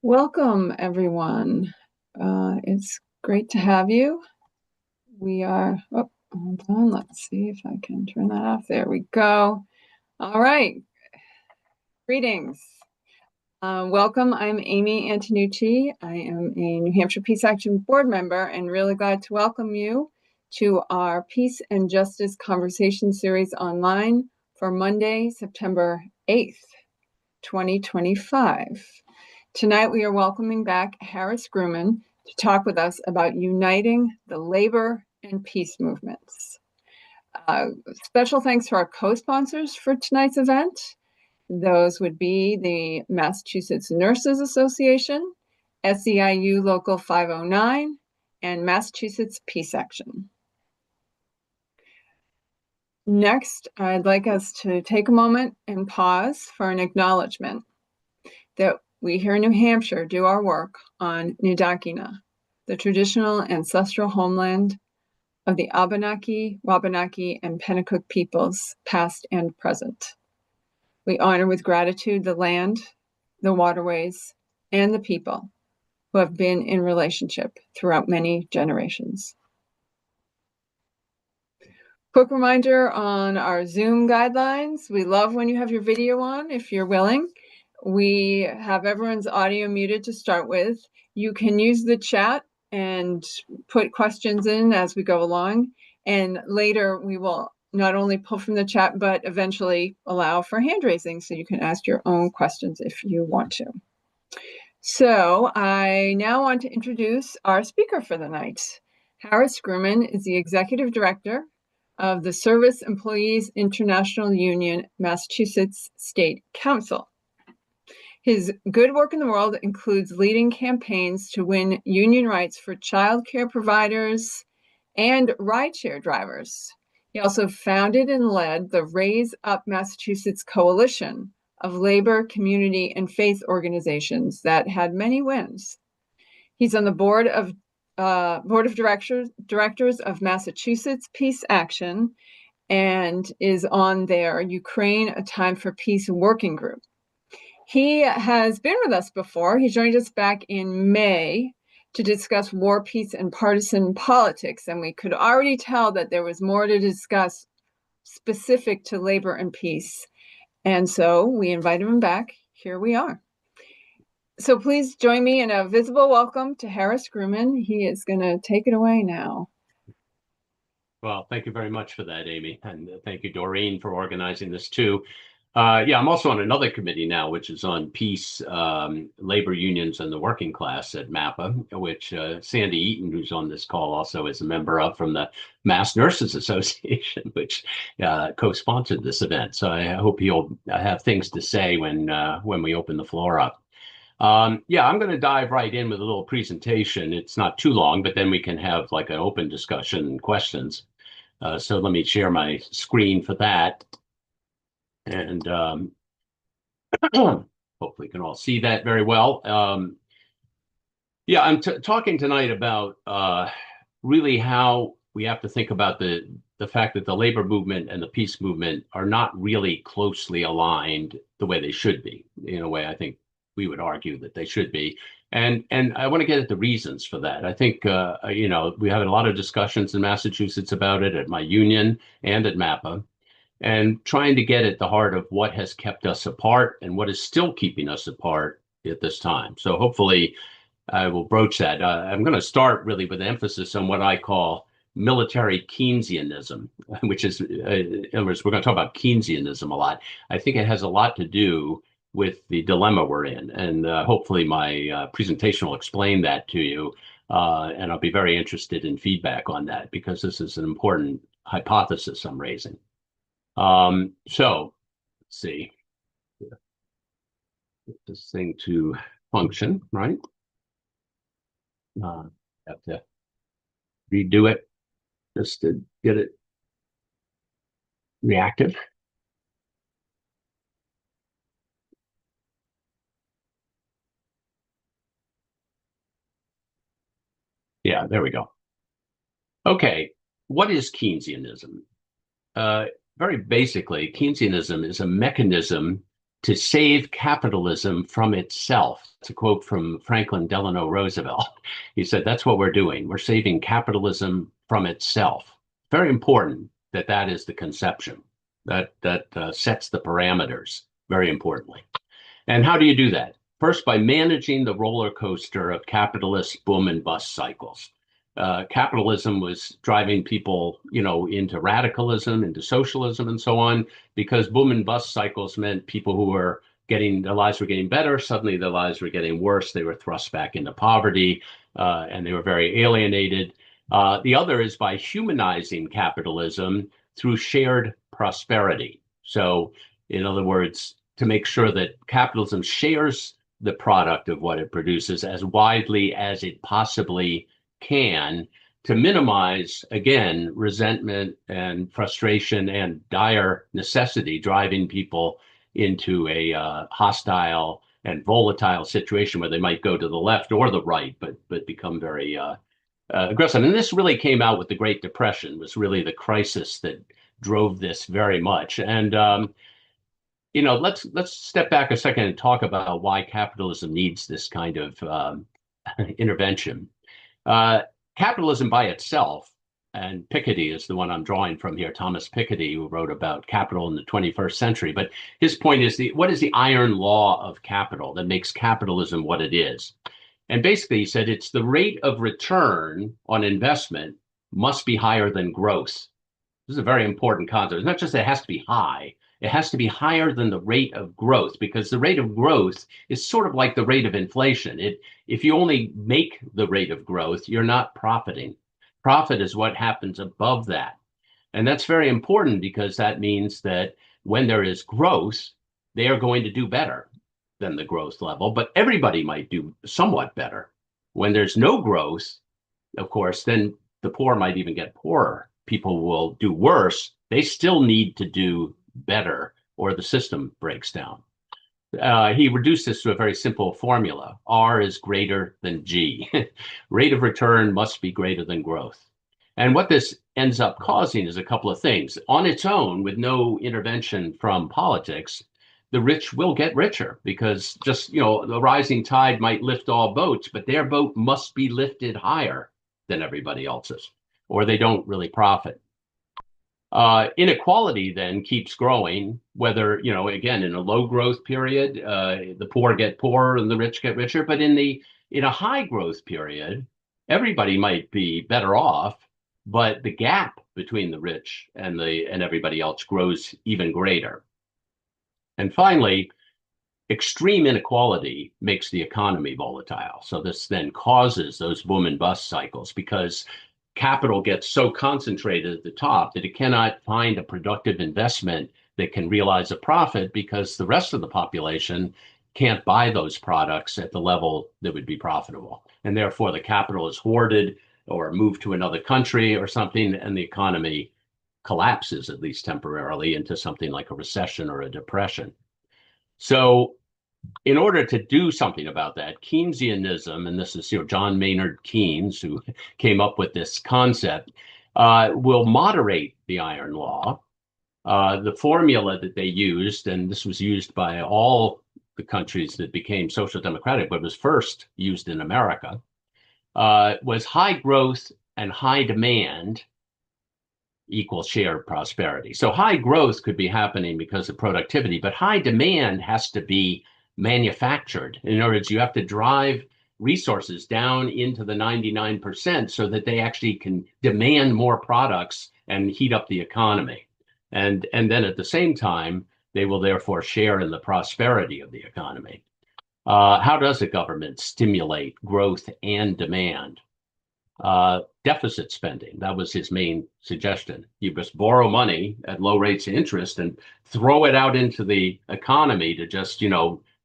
Welcome, everyone. It's great to have you. We are, hold on, let's see if I can turn that off. There we go. All right. Greetings. Welcome. I'm Amy Antonucci. I am a New Hampshire Peace Action board member and really glad to welcome you to our Peace and Justice Conversation series online for Monday, September 8th, 2025. Tonight, we are welcoming back Harris Gruman to talk with us about uniting the labor and peace movements. Special thanks to our co-sponsors for tonight's event. Those would be the Massachusetts Nurses Association, SEIU Local 509, and Massachusetts Peace Action. Next, I'd like us to take a moment and pause for an acknowledgement that we here in New Hampshire do our work on Nidakina, the traditional ancestral homeland of the Abenaki, Wabanaki, and Pennacook peoples, past and present. We honor with gratitude the land, the waterways, and the people who have been in relationship throughout many generations. Quick reminder on our Zoom guidelines. We love when you have your video on, if you're willing. We have everyone's audio muted to start with. You can use the chat and put questions in as we go along. And later we will not only pull from the chat, but eventually allow for hand raising so you can ask your own questions if you want to. So I now want to introduce our speaker for the night. Harris Gruman is the Executive Director of the Service Employees International Union, Massachusetts State Council. His good work in the world includes leading campaigns to win union rights for childcare providers and rideshare drivers. He also founded and led the Raise Up Massachusetts Coalition of labor, community, and faith organizations that had many wins. He's on the board of directors of Massachusetts Peace Action and is on their Ukraine: A Time for Peace working group. He has been with us before. He joined us back in May to discuss war, peace, and partisan politics, and we could already tell that there was more to discuss specific to labor and peace. And so we invited him back. Here we are. So please join me in a visible welcome to Harris Gruman. He is going to take it away now. Well, thank you very much for that, Amy. And thank you, Doreen, for organizing this too. Yeah, I'm also on another committee now, which is on peace, labor unions, and the working class at MAPA, which Sandy Eaton, who's on this call, also is a member of from the Mass Nurses Association, which co-sponsored this event. So I hope you'll have things to say when we open the floor up. Yeah, I'm going to dive right in with a little presentation. It's not too long, but then we can have like an open discussion and questions. So let me share my screen for that. And hopefully you can all see that very well. Yeah, I'm talking tonight about really how we have to think about the fact that the labor movement and the peace movement are not really closely aligned the way they should be. In a way, I think we would argue that they should be. And I want to get at the reasons for that. I think, you know, we have a lot of discussions in Massachusetts about it at my union and at MAPA, and trying to get at the heart of what has kept us apart and what is still keeping us apart at this time. So hopefully I will broach that. I'm going to start really with emphasis on what I call military Keynesianism, which is, in other words, we're going to talk about Keynesianism a lot. I think it has a lot to do with the dilemma we're in. And hopefully my presentation will explain that to you. And I'll be very interested in feedback on that because this is an important hypothesis I'm raising. So let's see, get this thing to function, right? Have to redo it just to get it reactive. Yeah, there we go. Okay, what is Keynesianism? Very basically, Keynesianism is a mechanism to save capitalism from itself. It's a quote from Franklin Delano Roosevelt. He said, that's what we're doing. We're saving capitalism from itself. Very important that that is the conception that sets the parameters, very importantly. And how do you do that? First, by managing the roller coaster of capitalist boom and bust cycles. Capitalism was driving people, into radicalism, into socialism, and so on, because boom and bust cycles meant people who were their lives were getting better. Suddenly, their lives were getting worse. They were thrust back into poverty, and they were very alienated. The other is by humanizing capitalism through shared prosperity. So, in other words, to make sure that capitalism shares the product of what it produces as widely as it possibly can, to minimize, again, resentment and frustration and dire necessity driving people into a hostile and volatile situation where they might go to the left or the right, but become very aggressive. And this really came out with the Great Depression, was really the crisis that drove this very much. And let's step back a second and talk about why capitalism needs this kind of intervention. Capitalism by itself, and Piketty is the one I'm drawing from here, Thomas Piketty, who wrote about capital in the 21st century. But his point is, what is the iron law of capital that makes capitalism what it is? And basically, he said it's the rate of return on investment must be higher than growth. This is a very important concept. It's not just that it has to be high. It has to be higher than the rate of growth, because the rate of growth is sort of like the rate of inflation. If you only make the rate of growth, you're not profiting. Profit is what happens above that. And that's very important, because that means that when there is growth, they are going to do better than the growth level, but everybody might do somewhat better. When there's no growth, of course, then the poor might even get poorer. People will do worse. They still need to do better, or the system breaks down. He reduced this to a very simple formula. R is greater than G. Rate of return must be greater than growth. And what this ends up causing is a couple of things. On its own, with no intervention from politics, the rich will get richer, because just, the rising tide might lift all boats, but their boat must be lifted higher than everybody else's, or they don't really profit. Inequality then keeps growing, whether, again, in a low growth period, the poor get poorer and the rich get richer. But in a high growth period, everybody might be better off, but the gap between the rich and everybody else grows even greater. And finally, extreme inequality makes the economy volatile. So this then causes those boom and bust cycles, because capital gets so concentrated at the top that it cannot find a productive investment that can realize a profit, because the rest of the population can't buy those products at the level that would be profitable. And therefore, the capital is hoarded or moved to another country or something, and the economy collapses, at least temporarily, into something like a recession or a depression. So in order to do something about that, Keynesianism, and this is John Maynard Keynes, who came up with this concept, will moderate the iron law. The formula that they used, and this was used by all the countries that became social democratic, but was first used in America, was high growth and high demand equals shared prosperity. So high growth could be happening because of productivity, but high demand has to be manufactured. In other words, you have to drive resources down into the 99% so that they actually can demand more products and heat up the economy. And then at the same time, they will therefore share in the prosperity of the economy. How does a government stimulate growth and demand? Deficit spending. That was his main suggestion. You just borrow money at low rates of interest and throw it out into the economy to just,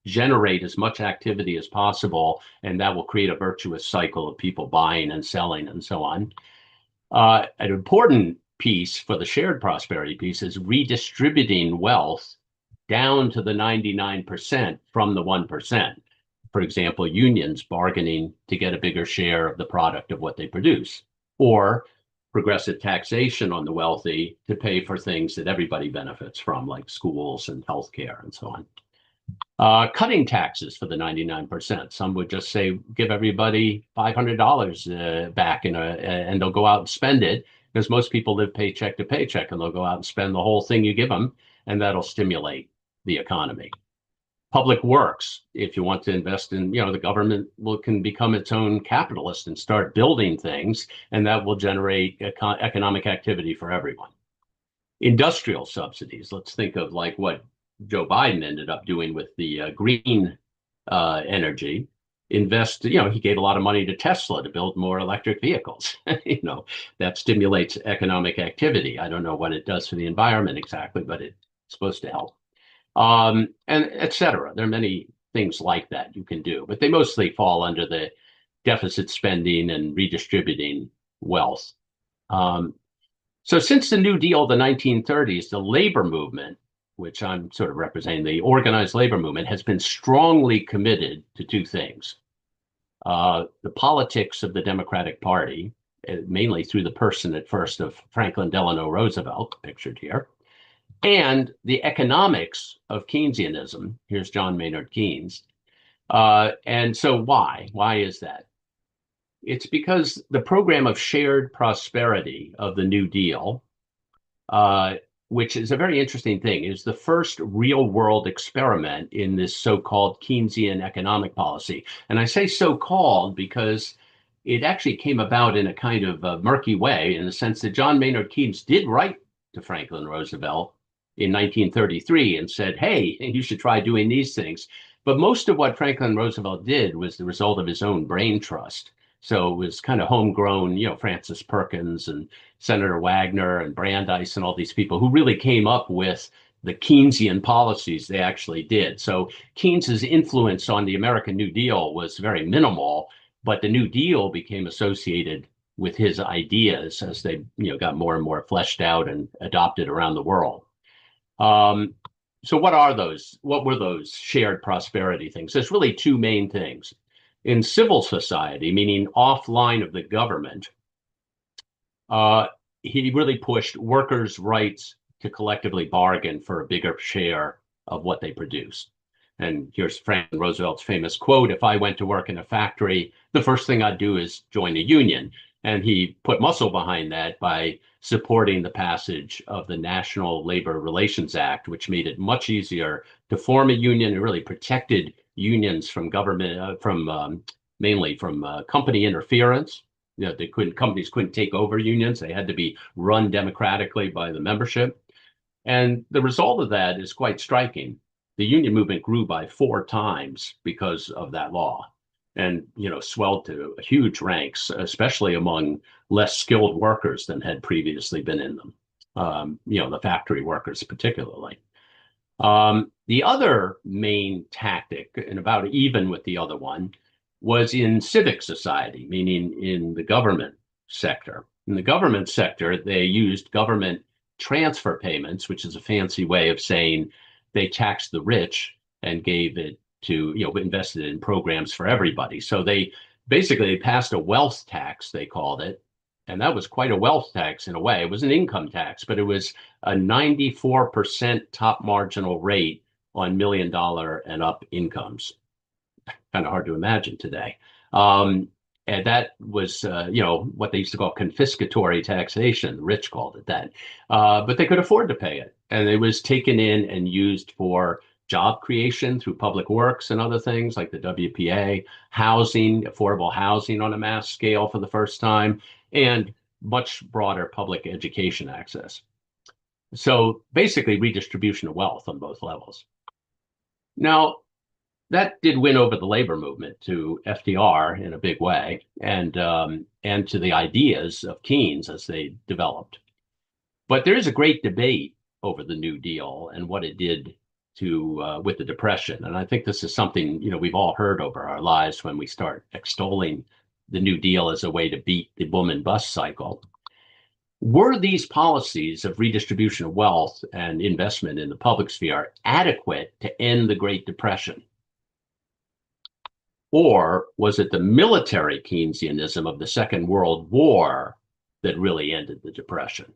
generate as much activity as possible, and that will create a virtuous cycle of people buying and selling and so on. An important piece for the shared prosperity piece is redistributing wealth down to the 99% from the 1%. For example, unions bargaining to get a bigger share of the product of what they produce, or progressive taxation on the wealthy to pay for things that everybody benefits from, like schools and healthcare and so on. Cutting taxes for the 99%. Some would just say, give everybody $500 back and they'll go out and spend it, because most people live paycheck to paycheck, and they'll go out and spend the whole thing you give them, and that'll stimulate the economy. Public works, if you want to invest in, the government can become its own capitalist and start building things, and that will generate economic activity for everyone. Industrial subsidies, let's think of like what Joe Biden ended up doing with the green energy. He gave a lot of money to Tesla to build more electric vehicles. That stimulates economic activity. I don't know what it does for the environment exactly, but it's supposed to help. And et cetera. There are many things like that you can do, but they mostly fall under the deficit spending and redistributing wealth. So since the New Deal of the 1930s, the labor movement, which I'm sort of representing, the organized labor movement, has been strongly committed to two things. The politics of the Democratic Party, mainly through the person at first of Franklin Delano Roosevelt, pictured here, and the economics of Keynesianism. Here's John Maynard Keynes. And so why? Why is that? It's because the program of shared prosperity of the New Deal, which is a very interesting thing, is the first real world experiment in this so-called Keynesian economic policy. And I say so-called because it actually came about in a kind of a murky way, in the sense that John Maynard Keynes did write to Franklin Roosevelt in 1933 and said, hey, you should try doing these things. But most of what Franklin Roosevelt did was the result of his own brain trust. So it was kind of homegrown, Francis Perkins and Senator Wagner and Brandeis and all these people who really came up with the Keynesian policies they actually did. So Keynes's influence on the American New Deal was very minimal, but the New Deal became associated with his ideas as they got more and more fleshed out and adopted around the world. So what were those shared prosperity things? There's really two main things. In civil society, meaning offline of the government, he really pushed workers' rights to collectively bargain for a bigger share of what they produced. And here's Franklin Roosevelt's famous quote, if I went to work in a factory, the first thing I'd do is join a union. And he put muscle behind that by supporting the passage of the National Labor Relations Act, which made it much easier to form a union and really protected unions from government, mainly from company interference. Companies couldn't take over unions. They had to be run democratically by the membership. And the result of that is quite striking. The union movement grew by 4 times because of that law, and swelled to huge ranks, especially among less skilled workers than had previously been in them. The factory workers particularly. The other main tactic, and about even with the other one, was in civic society, meaning in the government sector. In the government sector, they used government transfer payments, which is a fancy way of saying they taxed the rich and gave it to, invested in programs for everybody. So they basically passed a wealth tax, they called it. And that was quite a wealth tax in a way. It was an income tax, but it was a 94% top marginal rate on $1 million and up incomes. Kind of hard to imagine today. And that was, what they used to call confiscatory taxation. The rich called it that. But they could afford to pay it. And it was taken in and used for job creation through public works and other things like the WPA, housing, affordable housing on a mass scale for the first time, and much broader public education access. So basically redistribution of wealth on both levels. Now, that did win over the labor movement to FDR in a big way, and to the ideas of Keynes as they developed. But there is a great debate over the New Deal and what it did to with the Depression. And I think this is something we've all heard over our lives when we start extolling the New Deal as a way to beat the boom and bust cycle. Were these policies of redistribution of wealth and investment in the public sphere adequate to end the Great Depression? Or was it the military Keynesianism of the Second World War that really ended the Depression?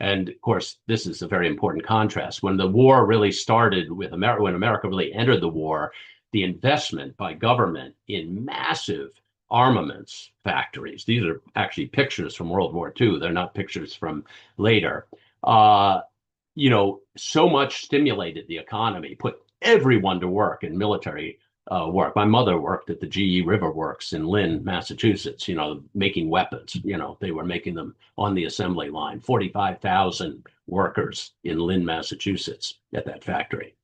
And of course, this is a very important contrast. When the war really started with America, when America really entered the war, the investment by government in massive armaments factories, these are actually pictures from World War II, they're not pictures from later, so much stimulated the economy, put everyone to work in military work. My mother worked at the GE River Works in Lynn, Massachusetts, making weapons. They were making them on the assembly line. 45,000 workers in Lynn, Massachusetts at that factory.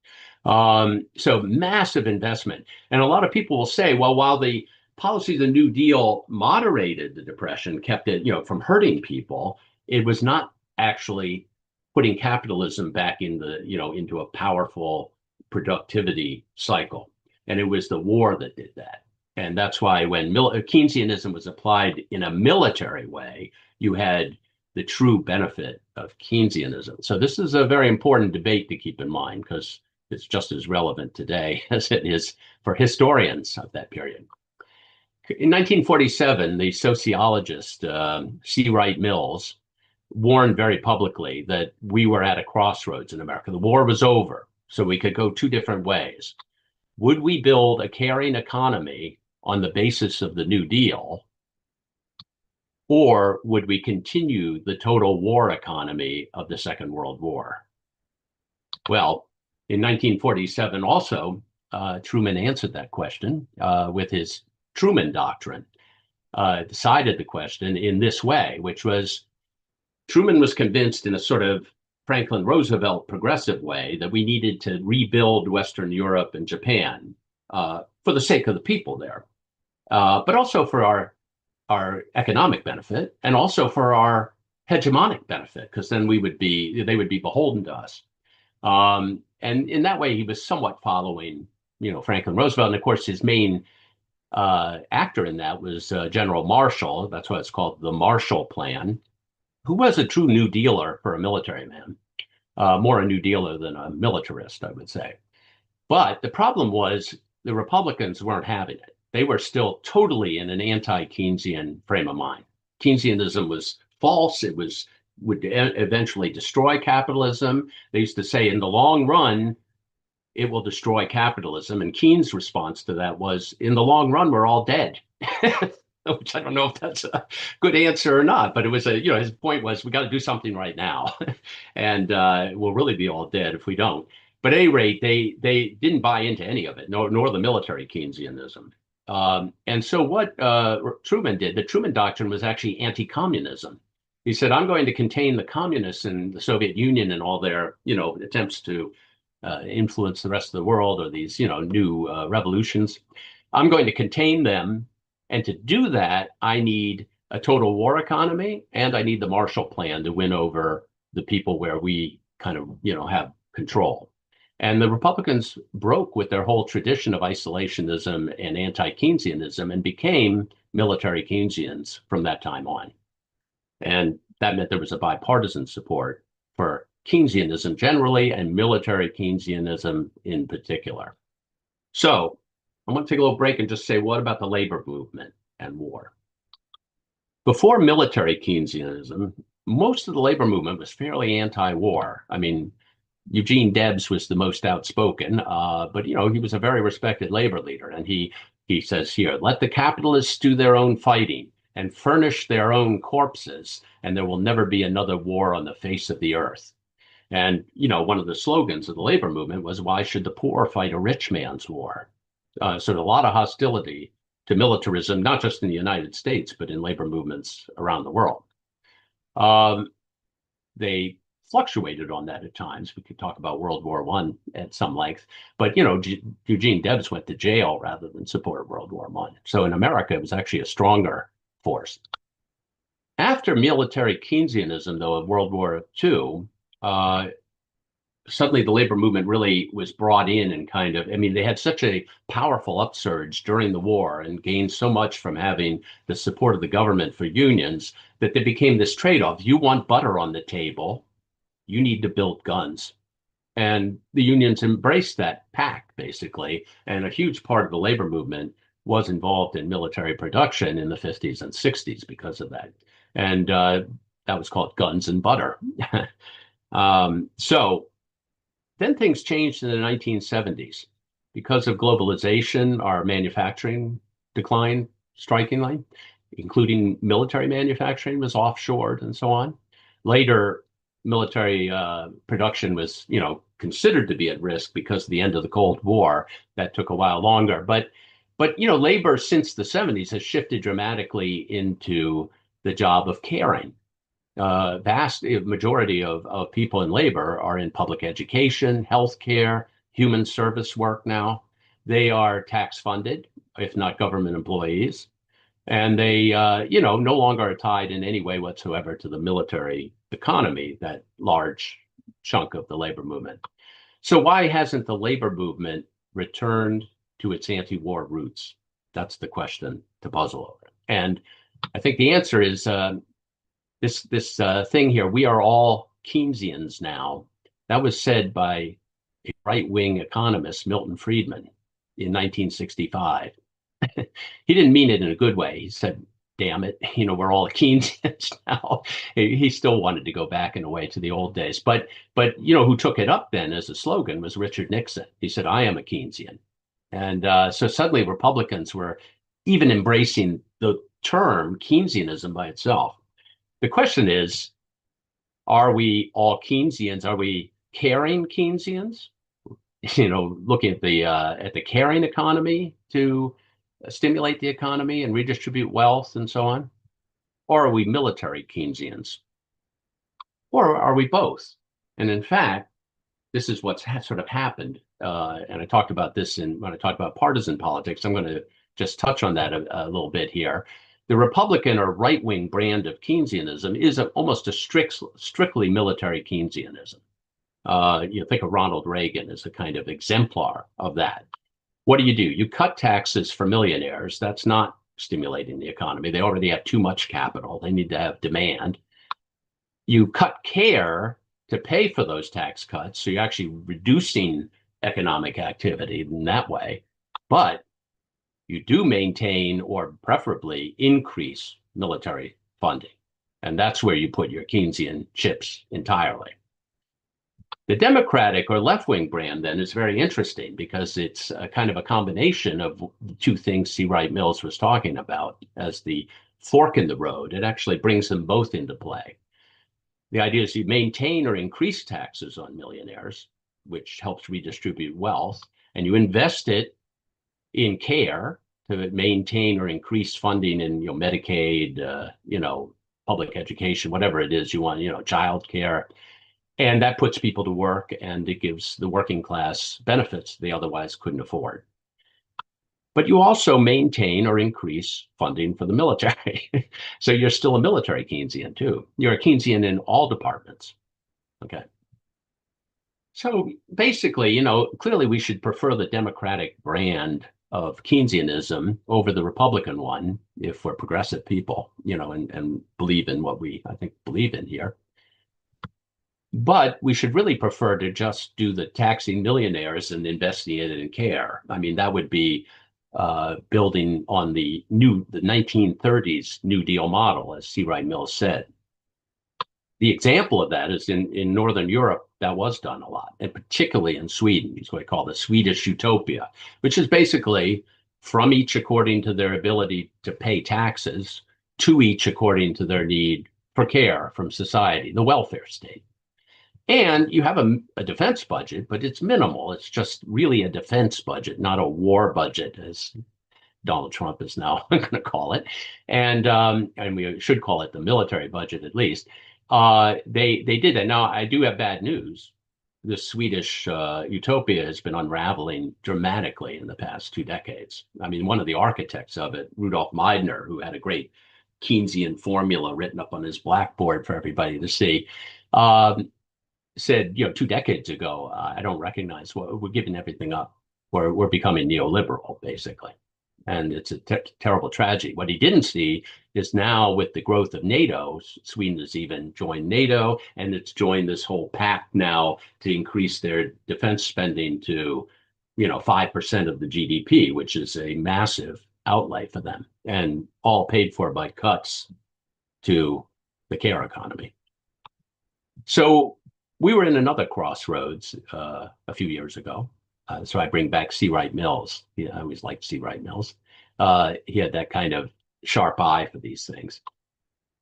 So massive investment. And a lot of people will say, well, while the policy of the New Deal moderated the Depression, kept it, from hurting people, it was not actually putting capitalism back into a powerful productivity cycle. And it was the war that did that. And that's why when Keynesianism was applied in a military way, you had the true benefit of Keynesianism. So this is a very important debate to keep in mind, because it's just as relevant today as it is for historians of that period. In 1947, the sociologist C. Wright Mills warned very publicly that we were at a crossroads in America. The war was over, so we could go two different ways. Would we build a caring economy on the basis of the New Deal, or would we continue the total war economy of the Second World War? Well, in 1947 also, Truman answered that question with his Truman Doctrine, decided the question in this way, which was, Truman was convinced in a sort of Franklin Roosevelt progressive way that we needed to rebuild Western Europe and Japan for the sake of the people there, but also for our economic benefit, and also for our hegemonic benefit, because then they would be beholden to us. And in that way, he was somewhat following, Franklin Roosevelt. And of course, his main actor in that was General Marshall. That's why it's called the Marshall Plan, who was a true New Dealer for a military man, more a New Dealer than a militarist, I would say. But the problem was the Republicans weren't having it. They were still totally in an anti-Keynesian frame of mind. Keynesianism was false. It would eventually destroy capitalism. They used to say, in the long run, it will destroy capitalism. And Keynes' response to that was, in the long run, we're all dead. Which I don't know if that's a good answer or not, but it was his point was, we got to do something right now, and we'll really be all dead if we don't. But at any rate, they didn't buy into any of it, nor the military Keynesianism. And so what Truman did, the Truman Doctrine, was actually anti-communism. He said, I'm going to contain the communists in the Soviet Union and all their, attempts to influence the rest of the world, or these, new revolutions. I'm going to contain them. And to do that, I need a total war economy, and I need the Marshall Plan to win over the people where we kind of, have control. And the Republicans broke with their whole tradition of isolationism and anti-Keynesianism and became military Keynesians from that time on. And that meant there was a bipartisan support for Keynesianism generally and military Keynesianism in particular. So I want to take a little break and just say, what about the labor movement and war? Before military Keynesianism, most of the labor movement was fairly anti-war. I mean, Eugene Debs was the most outspoken, but he was a very respected labor leader. And he says here, let the capitalists do their own fighting and furnish their own corpses, and there will never be another war on the face of the earth. And, one of the slogans of the labor movement was, why should the poor fight a rich man's war? So there's a lot of hostility to militarism, not just in the United States, but in labor movements around the world. They fluctuated on that at times. We could talk about World War I at some length, but Eugene Debs went to jail rather than support World War I. So in America, it was actually a stronger force. After military Keynesianism, though, of World War II, suddenly the labor movement really was brought in and they had such a powerful upsurge during the war and gained so much from having the support of the government for unions that they became this trade-off. You want butter on the table, you need to build guns. And the unions embraced that pact, basically. And a huge part of the labor movement was involved in military production in the 50s and 60s because of that. And That was called guns and butter. So then things changed in the 1970s. Because of globalization, our manufacturing declined strikingly, including military manufacturing was offshored and so on. Later, military production was, considered to be at risk because of the end of the Cold War. That took a while longer. But labor since the 70s has shifted dramatically into the job of caring. Vast majority of people in labor are in public education, healthcare, human service work now. They are tax funded, if not government employees, and they, no longer are tied in any way whatsoever to the military economy, that large chunk of the labor movement. So why hasn't the labor movement returned to its anti-war roots? That's the question to puzzle over. And I think the answer is this thing here. We are all Keynesians now. That was said by a right-wing economist, Milton Friedman, in 1965. He didn't mean it in a good way. He said, damn it, we're all Keynesians now. He still wanted to go back in a way to the old days. But who took it up then as a slogan was Richard Nixon. He said, I am a Keynesian. And so suddenly Republicans were even embracing the term Keynesianism by itself. The question is, are we all Keynesians? Are we caring Keynesians? Looking at the caring economy to stimulate the economy and redistribute wealth and so on? Or are we military Keynesians? Or are we both? And in fact, this is what's sort of happened. And I talked about this when I talked about partisan politics. I'm going to just touch on that a little bit here. The Republican or right-wing brand of Keynesianism is almost a strictly military Keynesianism. You think of Ronald Reagan as a kind of exemplar of that. What do? You cut taxes for millionaires. That's not stimulating the economy. They already have too much capital. They need to have demand. You cut care to pay for those tax cuts. So you're actually reducing economic activity in that way. But you do maintain or preferably increase military funding. And that's where you put your Keynesian chips entirely. The Democratic or left-wing brand then is very interesting because it's a kind of a combination of the two things C. Wright Mills was talking about as the fork in the road. It actually brings them both into play. The idea is you maintain or increase taxes on millionaires, which helps redistribute wealth, and you invest it in care to maintain or increase funding in Medicaid, public education, whatever it is you want, child care. And that puts people to work and it gives the working class benefits they otherwise couldn't afford. But you also maintain or increase funding for the military. So you're still a military Keynesian too. You're a Keynesian in all departments. Okay. So basically, clearly we should prefer the Democratic brand of Keynesianism over the Republican one if we're progressive people, and believe in what we, I think, believe in here. But we should really prefer to just do the taxing millionaires and investing it in care. I mean, that would be building on the 1930s New Deal model, as C. Wright Mills said. The example of that is in Northern Europe, that was done a lot, and particularly in Sweden. It's what I call the Swedish utopia, which is basically from each according to their ability to pay taxes, to each according to their need for care from society, the welfare state. And you have a defense budget, but it's minimal. It's just really a defense budget, not a war budget, as Donald Trump is now going to call it. And we should call it the military budget at least. They did that. Now, I do have bad news. The Swedish utopia has been unraveling dramatically in the past 2 decades. I mean, one of the architects of it, Rudolf Meidner, who had a great Keynesian formula written up on his blackboard for everybody to see, said, 2 decades ago, I don't recognize what we're giving everything up. We're becoming neoliberal, basically. And it's a terrible tragedy. What he didn't see is now with the growth of NATO, Sweden has even joined NATO, and it's joined this whole pact now to increase their defense spending to, 5% of the GDP, which is a massive outlay for them, and all paid for by cuts to the care economy. So we were in another crossroads a few years ago. So I bring back C. Wright Mills. Yeah, I always liked C. Wright Mills. He had that kind of sharp eye for these things.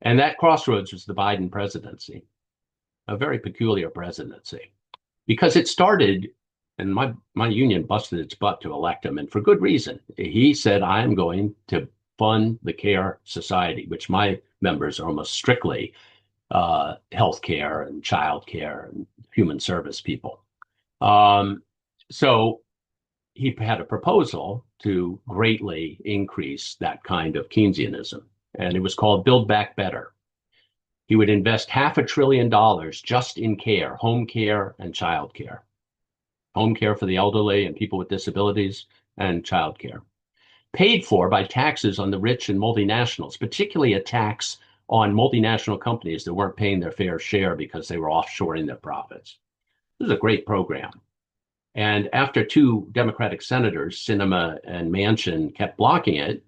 And that crossroads was the Biden presidency, a very peculiar presidency, because it started, and my union busted its butt to elect him, and for good reason. He said, I am going to fund the care society, which my members are almost strictly healthcare and childcare and human service people. So he had a proposal to greatly increase that kind of Keynesianism, and it was called Build Back Better. He would invest $500 billion just in care, home care and child care. Home care for the elderly and people with disabilities, and child care. Paid for by taxes on the rich and multinationals, particularly a tax on multinational companies that weren't paying their fair share because they were offshoring their profits. This is a great program. And after two Democratic senators, Sinema and Manchin, kept blocking it,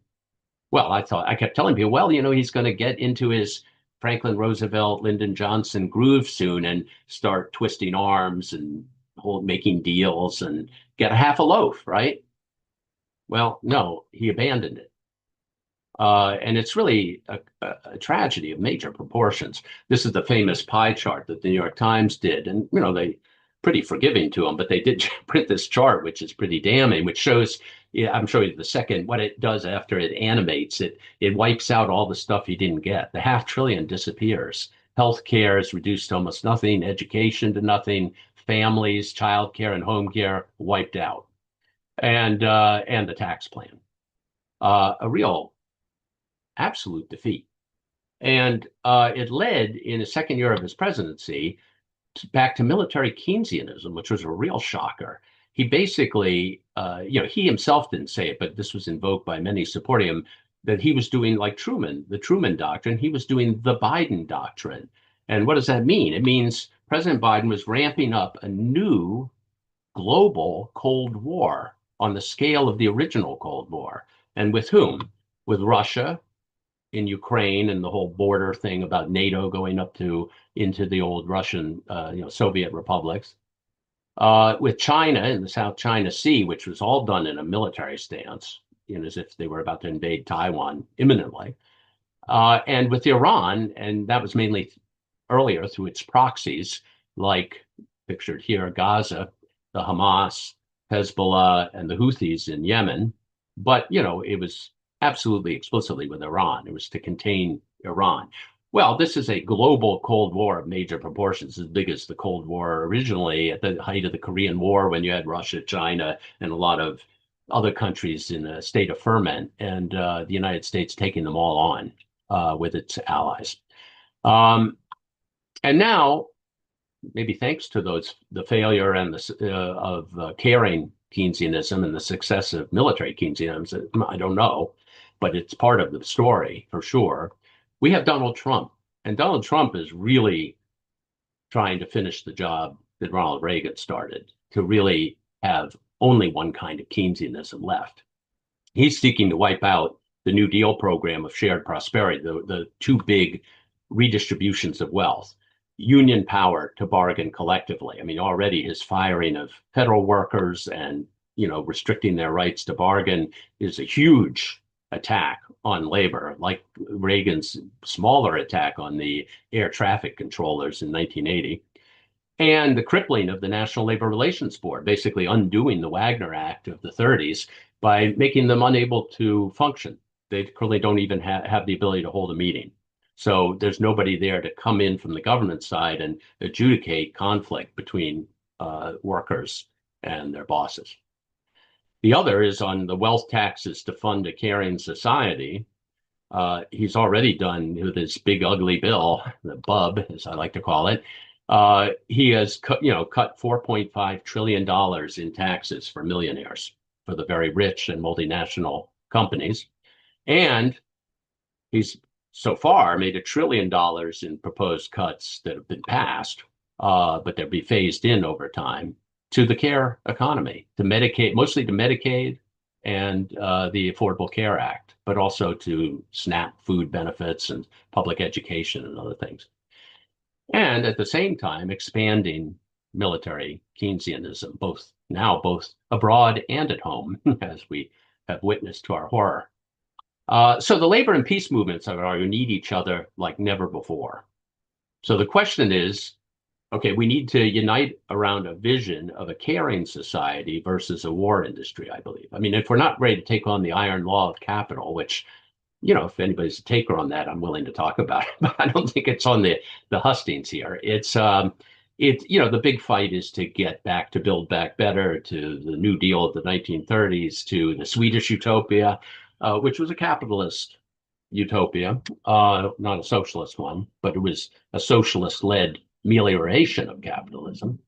well, I kept telling people, well, he's going to get into his Franklin Roosevelt, Lyndon Johnson groove soon and start twisting arms and making deals and get a half a loaf, right? Well, no, he abandoned it. And it's really a tragedy of major proportions. This is the famous pie chart that the New York Times did. And, they pretty forgiving to him, but they did print this chart, which is pretty damning, which shows, I'm showing you the second, what it does after it animates it. It wipes out all the stuff you didn't get. The $500 billion disappears. Healthcare is reduced to almost nothing, education to nothing, families, childcare and home care wiped out. And the tax plan. A real absolute defeat. And it led in the second year of his presidency back to military Keynesianism, which was a real shocker. He basically, he himself didn't say it, but this was invoked by many supporting him, that he was doing like Truman, the Truman Doctrine. He was doing the Biden Doctrine. And what does that mean? It means President Biden was ramping up a new global Cold War on the scale of the original Cold War. And with whom? With Russia in Ukraine and the whole border thing about NATO going up into the old Russian, Soviet republics. With China in the South China Sea, which was all done in a military stance, as if they were about to invade Taiwan imminently. And with Iran, and that was mainly earlier through its proxies, like pictured here, Gaza, the Hamas, Hezbollah, and the Houthis in Yemen. But, it was absolutely explicitly with Iran. It was to contain Iran. Well, this is a global Cold War of major proportions, as big as the Cold War originally at the height of the Korean War, when you had Russia, China, and a lot of other countries in a state of ferment, and the United States taking them all on with its allies. And now, maybe thanks to the failure and of carrying Keynesianism and the success of military Keynesianism, I don't know, but it's part of the story for sure. We have Donald Trump, and Donald Trump is really trying to finish the job that Ronald Reagan started, to really have only one kind of Keynesianism left. He's seeking to wipe out the New Deal program of shared prosperity, the two big redistributions of wealth. Union power to bargain collectively. I mean, already his firing of federal workers and, restricting their rights to bargain is a huge attack on labor, like Reagan's smaller attack on the air traffic controllers in 1980. And the crippling of the National Labor Relations Board, basically undoing the Wagner Act of the 30s by making them unable to function. They clearly don't even have the ability to hold a meeting. So there's nobody there to come in from the government side and adjudicate conflict between workers and their bosses. The other is on the wealth taxes to fund a caring society. He's already done with his big ugly bill, the BUB, as I like to call it. He has cut $4.5 trillion in taxes for millionaires, for the very rich and multinational companies. And he's so far made $1 trillion in proposed cuts that have been passed, but they'll be phased in over time, to the care economy, to Medicaid, mostly to Medicaid, and the Affordable Care Act, but also to SNAP food benefits and public education and other things. And at the same time, expanding military Keynesianism, both abroad and at home, as we have witnessed to our horror. So the labor and peace movements, I would argue, need each other like never before. So the question is, okay, we need to unite around a vision of a caring society versus a war industry, I believe. I mean, if we're not ready to take on the iron law of capital, which, if anybody's a taker on that, I'm willing to talk about it, but I don't think it's on the hustings here. The big fight is to get back to Build Back Better, to the New Deal of the 1930s, to the Swedish utopia, which was a capitalist utopia, not a socialist one, but it was a socialist-led amelioration of capitalism,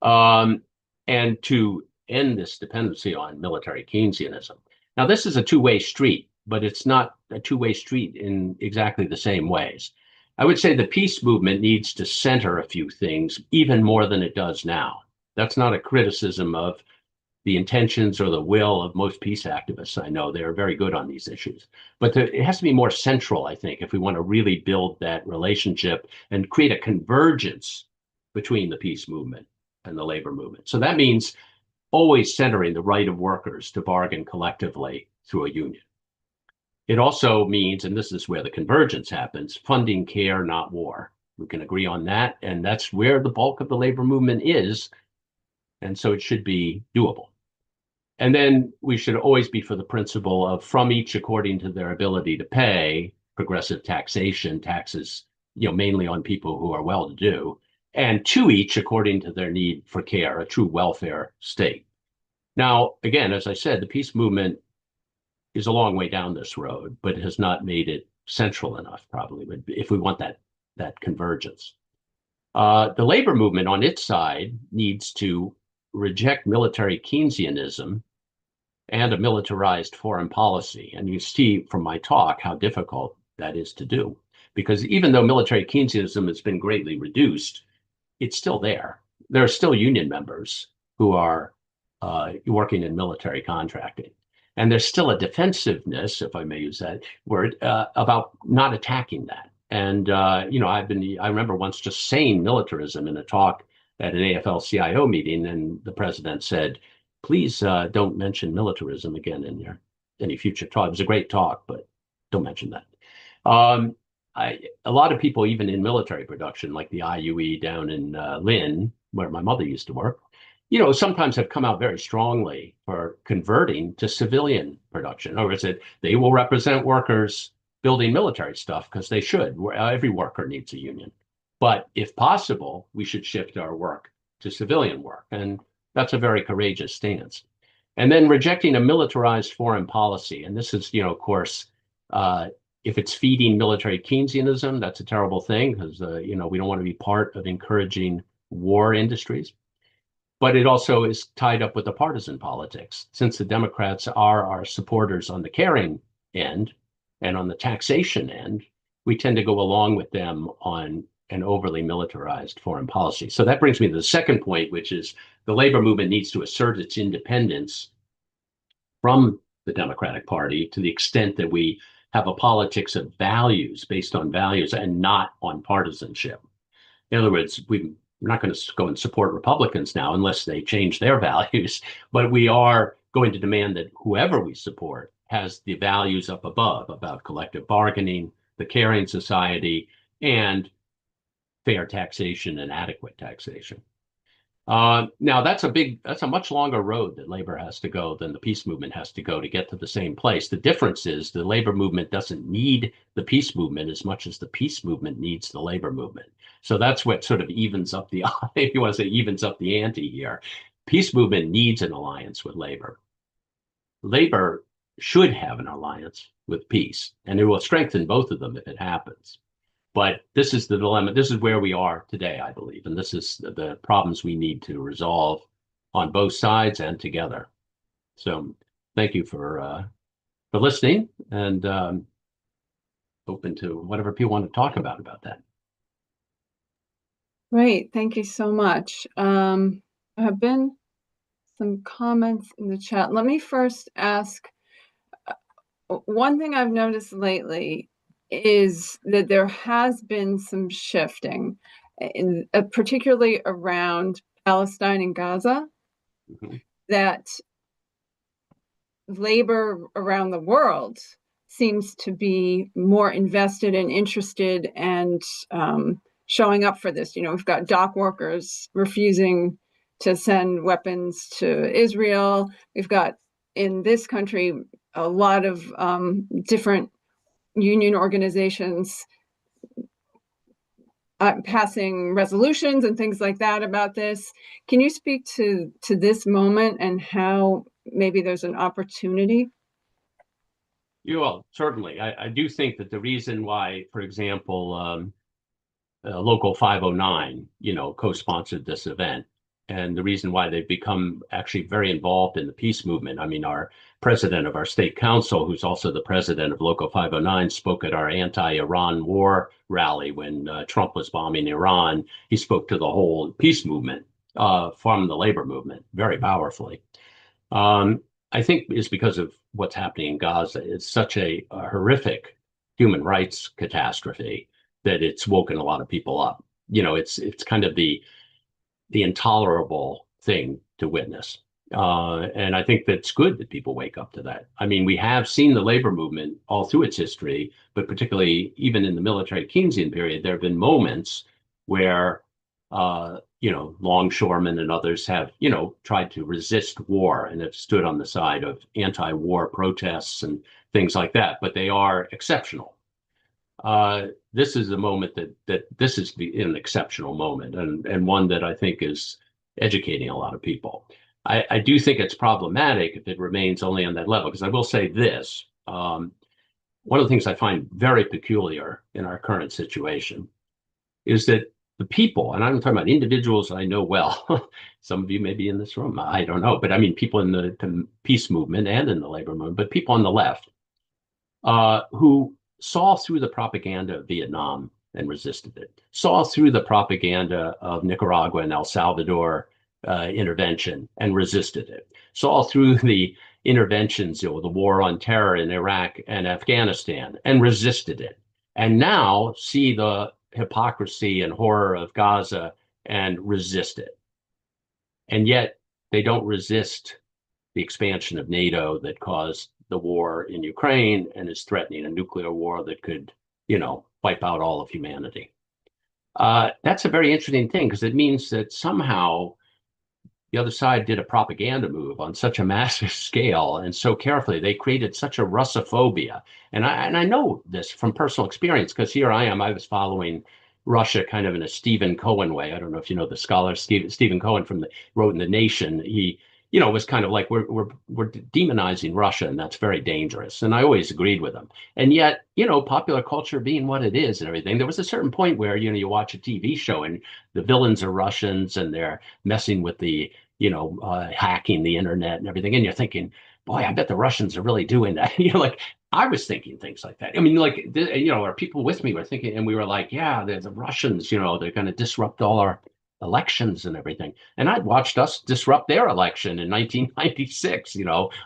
and to end this dependency on military Keynesianism. Now, this is a two-way street, but it's not a two-way street in exactly the same ways. I would say the peace movement needs to center a few things even more than it does now. That's not a criticism of the intentions or the will of most peace activists. I know they're very good on these issues, but it has to be more central, I think, if we want to really build that relationship and create a convergence between the peace movement and the labor movement. So that means always centering the right of workers to bargain collectively through a union. It also means, and this is where the convergence happens, funding care, not war. We can agree on that, and that's where the bulk of the labor movement is, and so it should be doable. And then we should always be for the principle of from each according to their ability to pay, progressive taxation, taxes, mainly on people who are well-to-do, and to each according to their need for care, a true welfare state. Now, again, as I said, the peace movement is a long way down this road, but has not made it central enough, probably, if we want that convergence. The labor movement on its side needs to reject military Keynesianism and a militarized foreign policy. And you see from my talk how difficult that is to do. Because even though military Keynesianism has been greatly reduced, it's still there. There are still union members who are working in military contracting. And there's still a defensiveness, if I may use that word, about not attacking that. And, I remember once just saying militarism in a talk at an AFL-CIO meeting, and the president said, please don't mention militarism again in any future talk. It was a great talk, but don't mention that. A lot of people, even in military production, like the IUE down in Lynn, where my mother used to work, sometimes have come out very strongly for converting to civilian production. In other words, they will represent workers building military stuff because they should. Every worker needs a union. But if possible, we should shift our work to civilian work. And that's a very courageous stance. And then rejecting a militarized foreign policy. And this is, of course, if it's feeding military Keynesianism, that's a terrible thing because, we don't want to be part of encouraging war industries. But it also is tied up with the partisan politics. Since the Democrats are our supporters on the caring end and on the taxation end, we tend to go along with them on an overly militarized foreign policy. So that brings me to the second point, which is the labor movement needs to assert its independence from the Democratic Party to the extent that we have a politics of values based on values and not on partisanship. In other words, we're not going to go and support Republicans now unless they change their values, but we are going to demand that whoever we support has the values up above about collective bargaining, the caring society, and fair taxation and adequate taxation. Now that's a much longer road that labor has to go than the peace movement has to go to get to the same place. The difference is the labor movement doesn't need the peace movement as much as the peace movement needs the labor movement. So that's what sort of evens up the, if you want to say evens up the ante here. Peace movement needs an alliance with labor. Labor should have an alliance with peace, and it will strengthen both of them if it happens. But this is the dilemma. This is where we are today, I believe. And this is the problems we need to resolve on both sides and together. So thank you for listening, and open to whatever people want to talk about that. Great. Thank you so much. There have been some comments in the chat. Let me first ask, one thing I've noticed lately is that there has been some shifting, particularly around Palestine and Gaza, Mhm. that labor around the world seems to be more invested and interested and showing up for this. We've got dock workers refusing to send weapons to Israel. We've got in this country a lot of different union organizations passing resolutions and things like that about this. Can you speak to this moment and how maybe there's an opportunity? Well, certainly. I do think that the reason why, for example, Local 509, co-sponsored this event. And the reason why they've become actually very involved in the peace movement. I mean, our president of our state council, who's also the president of Local 509, spoke at our anti-Iran war rally when Trump was bombing Iran. He spoke to the whole peace movement from the labor movement very powerfully. I think it's because of what's happening in Gaza. It's such a horrific human rights catastrophe that it's woken a lot of people up. It's kind of the intolerable thing to witness. And I think that's good that people wake up to that. I mean, we have seen the labor movement all through its history, but particularly even in the military Keynesian period, there have been moments where, longshoremen and others have, tried to resist war and have stood on the side of anti-war protests and things like that. But they are exceptional. This is a moment that this is an exceptional moment and one that I think is educating a lot of people. I do think it's problematic if it remains only on that level, because I will say this. One of the things I find very peculiar in our current situation is that the people, and I'm talking about individuals I know well, some of you may be in this room, I don't know, but I mean people in the peace movement and in the labor movement, but people on the left who saw through the propaganda of Vietnam and resisted it, saw through the propaganda of Nicaragua and El Salvador intervention and resisted it, saw through the interventions, the war on terror in Iraq and Afghanistan and resisted it, and now see the hypocrisy and horror of Gaza and resist it. And yet they don't resist the expansion of NATO that caused the war in Ukraine and is threatening a nuclear war that could, wipe out all of humanity. That's a very interesting thing because it means that somehow the other side did a propaganda move on such a massive scale and so carefully. They created such a Russophobia. And I know this from personal experience because here I am. I was following Russia kind of in a Stephen Cohen way. I don't know if you know the scholar Stephen Cohen wrote in The Nation. He was kind of like we're demonizing Russia, and that's very dangerous. And I always agreed with him. And yet, popular culture being what it is and everything, there was a certain point where you watch a TV show and the villains are Russians and they're messing with the hacking the internet and everything, and you're thinking, boy, I bet the Russians are really doing that. Like I was thinking things like that. I mean, like our people with me were thinking, and we were like, yeah, the Russians, they're going to disrupt all our elections and everything. And I'd watched us disrupt their election in 1996,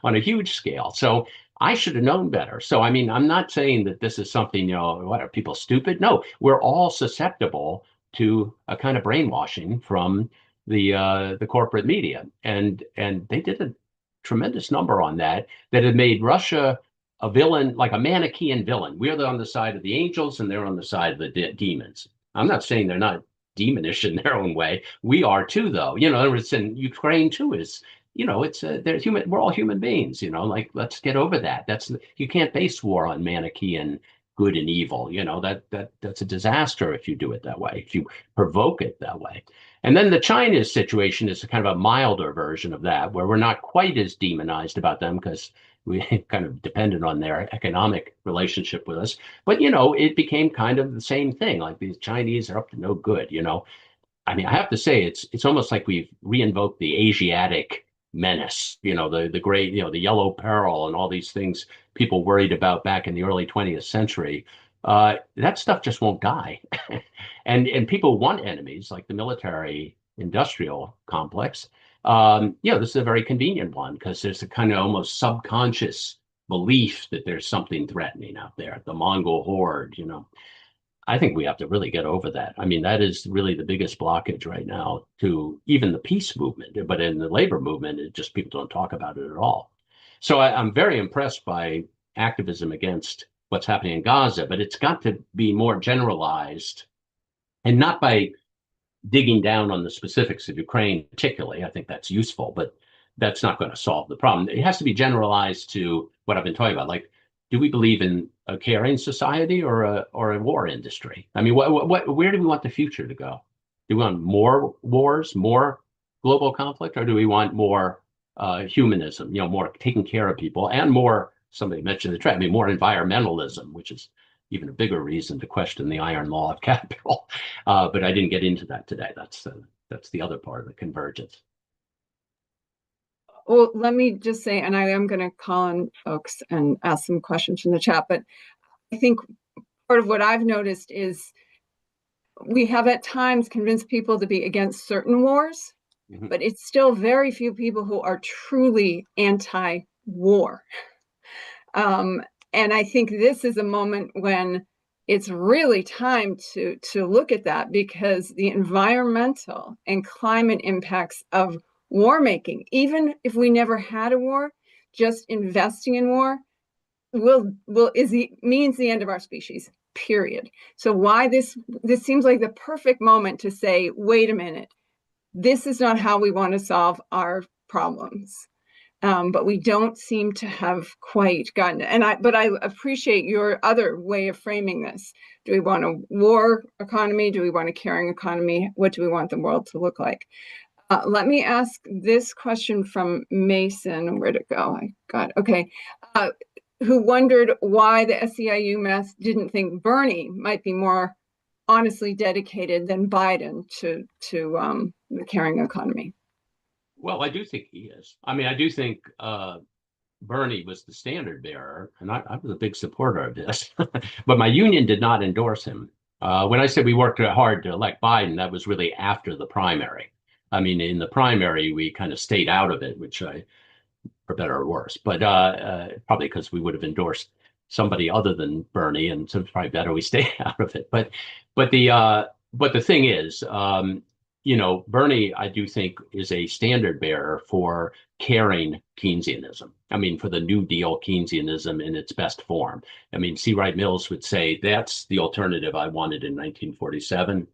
on a huge scale. So I should have known better. So, I mean, I'm not saying that this is something, what are people stupid? No, we're all susceptible to a kind of brainwashing from the corporate media. And they did a tremendous number on that had made Russia a villain, like a Manichaean villain. We're on the side of the angels and they're on the side of the demons. I'm not saying they're not demonish in their own way. We are too, though. In other words, in Ukraine too is, it's they're human. We're all human beings. Like let's get over that. You can't base war on Manichaean good and evil. That's a disaster if you do it that way. If you provoke it that way. And then the China situation is a kind of a milder version of that, where we're not quite as demonized about them because we kind of depended on their economic relationship with us. But, it became kind of the same thing. Like these Chinese are up to no good, I mean, I have to say, it's almost like we've reinvoked the Asiatic menace, the great, the yellow peril and all these things people worried about back in the early 20th century. That stuff just won't die. and people want enemies like the military industrial complex. this is a very convenient one because there's a kind of almost subconscious belief that there's something threatening out there, the Mongol horde. I think we have to really get over that. I mean, that is really the biggest blockage right now to even the peace movement. But in the labor movement, it just people don't talk about it at all. So I'm very impressed by activism against what's happening in Gaza, but it's got to be more generalized and not by digging down on the specifics of Ukraine particularly. I think that's useful, but that's not going to solve the problem. It has to be generalized to what I've been talking about. Like, do we believe in a caring society or a war industry? I mean, where do we want the future to go? Do we want more wars, more global conflict, or do we want more humanism? More taking care of people, and more. Somebody mentioned the trend. I mean, more environmentalism, which is even a bigger reason to question the iron law of capital. But I didn't get into that today. That's the other part of the convergence. Well, let me just say, and I am going to call on folks and ask some questions in the chat, but I think part of what I've noticed is we have at times convinced people to be against certain wars, but it's still very few people who are truly anti-war. And I think this is a moment when it's really time to look at that, because the environmental and climate impacts of war making, even if we never had a war, just investing in war means the end of our species, period. So why this seems like the perfect moment to say, wait a minute, this is not how we want to solve our problems. But we don't seem to have quite gotten it. But I appreciate your other way of framing this. Do we want a war economy? Do we want a caring economy? What do we want the world to look like? Let me ask this question from Mason. Where'd it go? I got it. Okay. Who wondered why the SEIU Mass didn't think Bernie might be more honestly dedicated than Biden to the caring economy. Well, I do think he is. I mean, I do think Bernie was the standard bearer, and I was a big supporter of this. But my union did not endorse him. When I said we worked hard to elect Biden, that was really after the primary. I mean, in the primary, we kind of stayed out of it, which for better or worse, but probably because we would have endorsed somebody other than Bernie, and so it's probably better we stay out of it. But the thing is, Bernie, I do think, is a standard bearer for caring Keynesianism. I mean, for the New Deal Keynesianism in its best form. I mean, C. Wright Mills would say that's the alternative I wanted in 1947.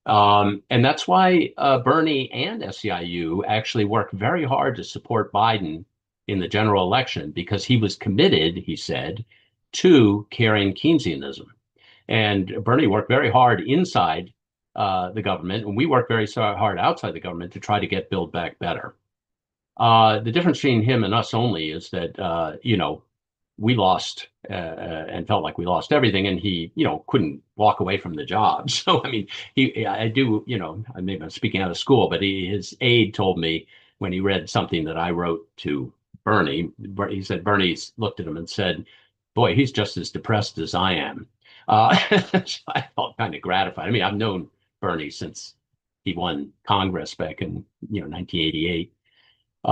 And that's why Bernie and SEIU actually worked very hard to support Biden in the general election, because he was committed, he said, to carrying Keynesianism. And Bernie worked very hard inside the government, and we worked very hard outside the government to try to get Build Back Better. The difference between him and us only is that, we lost and felt like we lost everything, and he, couldn't walk away from the job. So, I mean, maybe I'm speaking out of school, but his aide told me when he read something that I wrote to Bernie, he said, Bernie looked at him and said, boy, he's just as depressed as I am. So I felt kind of gratified. I mean, I've known Bernie since he won Congress back in 1988. So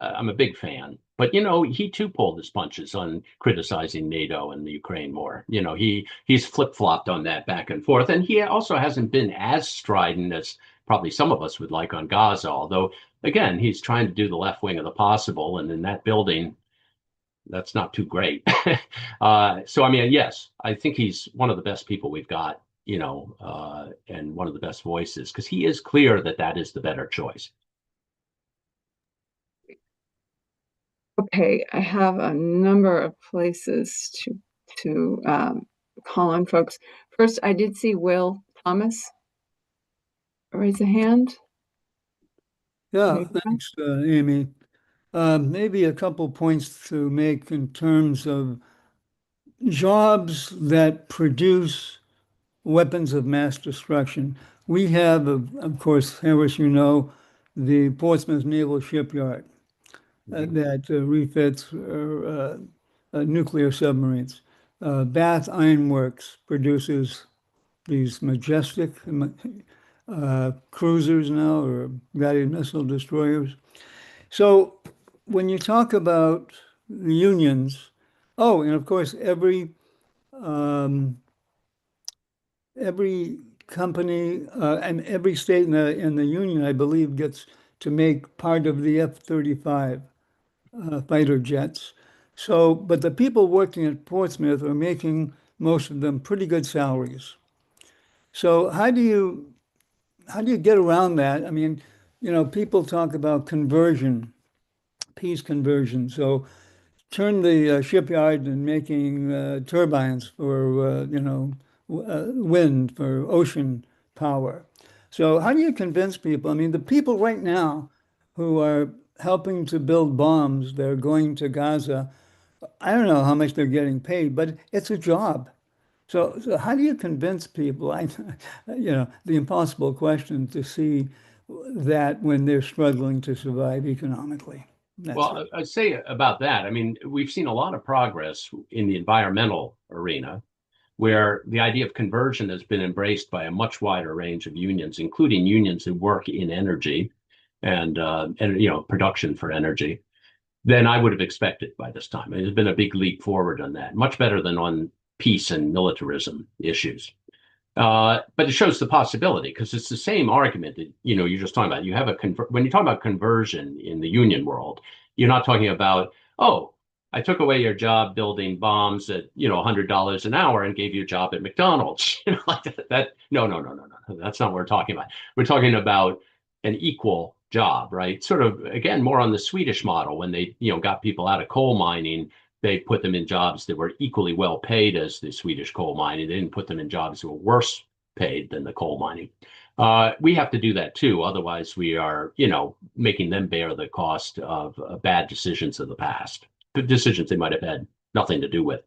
I'm a big fan. But he too pulled his punches on criticizing NATO and the Ukraine war. He's flip-flopped on that back and forth, and he also hasn't been as strident as probably some of us would like on Gaza. Although, again, he's trying to do the left wing of the possible, and in that building, that's not too great. So, I mean, yes, I think he's one of the best people we've got, and one of the best voices, because he is clear that that is the better choice. Okay, I have a number of places to call on folks. First, I did see Will Thomas raise a hand. Yeah, thanks, Amy. Maybe a couple points to make in terms of jobs that produce weapons of mass destruction. We have, of course, Harris, the Portsmouth Naval Shipyard that refits nuclear submarines. Bath Iron Works produces these majestic cruisers now or guided missile destroyers. So when you talk about the unions, oh, and of course um, every company and every state in the union, I believe, gets to make part of the F-35 fighter jets. So, but the people working at Portsmouth are making most of them pretty good salaries. So how do you get around that? I mean, people talk about conversion, peace conversion. So turn the shipyard and making turbines for wind, for ocean power. So how do you convince people? I mean, the people right now who are helping to build bombs, they're going to Gaza. I don't know how much they're getting paid, but it's a job. So how do you convince people? The impossible question to see that when they're struggling to survive economically. That's it. Well, I'd say about that. I mean, we've seen a lot of progress in the environmental arena, where the idea of conversion has been embraced by a much wider range of unions, including unions that work in energy and production for energy, than I would have expected by this time. There's been a big leap forward on that, much better than on peace and militarism issues. But it shows the possibility because it's the same argument that you're just talking about. You have when you talk about conversion in the union world, you're not talking about, oh, I took away your job building bombs at $100 an hour and gave you a job at McDonald's. Like that. No, no, no, no, no. That's not what we're talking about. We're talking about an equal job, right? Sort of again more on the Swedish model when they got people out of coal mining. They put them in jobs that were equally well paid as the Swedish coal mining. They didn't put them in jobs that were worse paid than the coal mining. We have to do that too. Otherwise, we are, making them bear the cost of bad decisions of the past, good decisions they might have had nothing to do with.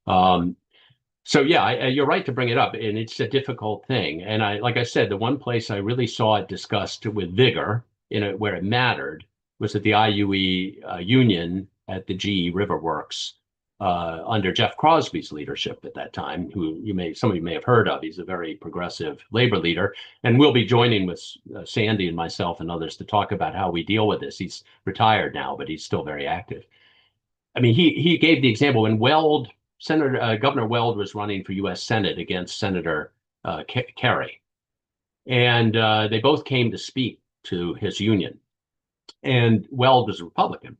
So yeah, you're right to bring it up, and it's a difficult thing. And like I said, the one place I really saw it discussed with vigor, where it mattered, was at the IUE union at the GE River Works under Jeff Crosby's leadership at that time, who some of you may have heard of. He's a very progressive labor leader, and we'll be joining with Sandy and myself and others to talk about how we deal with this. He's retired now, but he's still very active. I mean, he gave the example when Governor Weld was running for U.S. Senate against Senator Kerry, and they both came to speak to his union. And Weld was a Republican,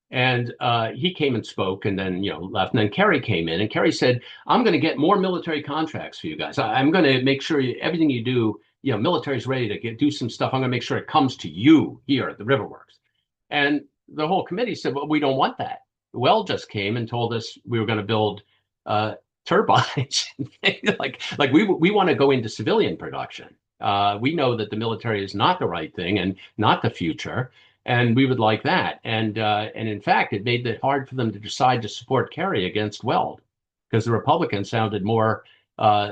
and he came and spoke, and then left. And then Kerry came in, and Kerry said, "I'm going to get more military contracts for you guys. I'm going to make sure everything you do, military's ready to do some stuff. I'm going to make sure it comes to you here at the Riverworks." And the whole committee said, "Well, we don't want that. Weld just came and told us we were going to build turbines. like we want to go into civilian production. We know that the military is not the right thing and not the future, and we would like that." And in fact, it made it hard for them to decide to support Kerry against Weld because the Republicans sounded more